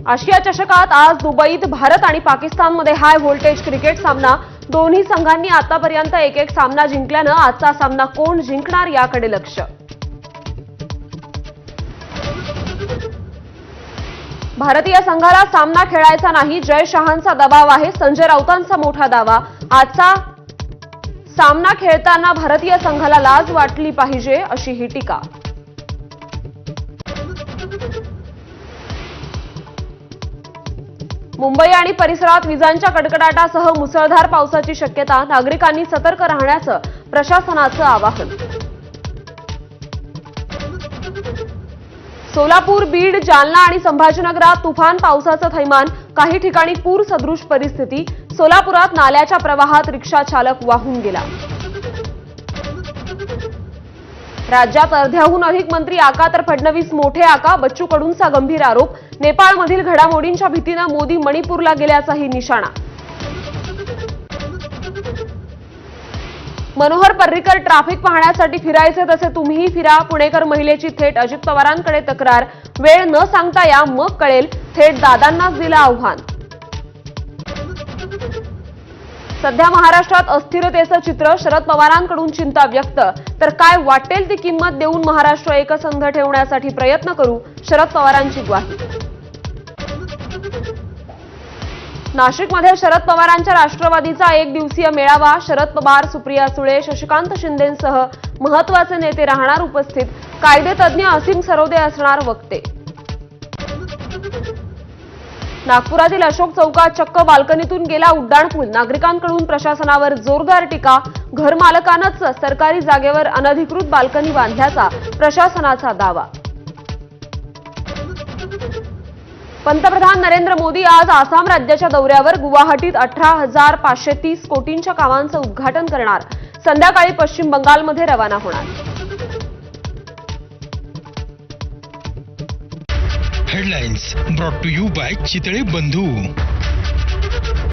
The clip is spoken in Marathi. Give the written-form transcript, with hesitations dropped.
आशिया चषकात आज दुबईत भारत आणि पाकिस्तानमध्ये हाय व्होल्टेज क्रिकेट सामना। दोन्ही संघांनी आतापर्यंत एक सामना जिंकल्यानं आजचा सामना कोण जिंकणार याकडे लक्ष। भारतीय संघाला सामना खेळायचा नाही, जय शहांचा दबाव आहे, संजय राऊतांचा मोठा दावा। आजचा सामना खेळताना भारतीय संघाला लाज वाटली पाहिजे अशी ही टीका। मुंबई आणि परिसरात विजांच्या कडकडाटासह मुसळधार पावसाची शक्यता, नागरिकांनी सतर्क राहण्याचं प्रशासनाचं आवाहन। सोलापूर, बीड, जालना आणि संभाजीनगरात तुफान पावसाचं थैमान, काही ठिकाणी पूर सदृश परिस्थिती। सोलापुरात नाल्याच्या प्रवाहात रिक्षा चालक वाहून गेला। राज्यात अर्ध्याहून अधिक मंत्री आका तर फडणवीस मोठे आका, बच्चू कडूंचा गंभीर आरोप। नेपाळमधील घडामोडींच्या भीतीनं मोदी मणिपूरला गेल्याचाही निशाणा। मनोहर पर्रीकर ट्रॅफिक पाहण्यासाठी फिरायचे तसे तुम्हीही फिरा, पुणेकर महिलेची थेट अजित पवारांकडे तक्रार। वेळ न सांगता या, मग कळेल, थेट दादांनाच दिलं आव्हान। सध्या महाराष्ट्रात अस्थिरतेचं चित्र, शरद पवारांकडून चिंता व्यक्त। तर काय वाटेल ती किंमत देऊन महाराष्ट्र एकसंध ठेवण्यासाठी प्रयत्न करू, शरद पवारांची ग्वाही। नाशिकमध्ये शरद पवारांच्या राष्ट्रवादीचा एक दिवसीय मेळावा, शरद पवार, सुप्रिया सुळे, शशिकांत शिंदेंसह महत्त्वाचे नेते राहणार उपस्थित। कायदेतज्ञ असीम सरोदे असणार वक्ते। नागपुरातील अशोक चौकात चक्क बाल्कनीतून गेला उड्डाणपूल, नागरिकांकडून प्रशासनावर जोरदार टीका। घरमालकानंच सरकारी जागेवर अनधिकृत बाल्कनी बांधल्याचा प्रशासनाचा दावा। पंतप्रधान नरेंद्र मोदी आज आसाम राज्याच्या दौऱ्यावर, गुवाहाटीत 18,530 कोटींच्या कामांचं उद्घाटन करणार। संध्याकाळी पश्चिम बंगालमध्ये रवाना होणार। Headlines brought to you by Chitale बंधू।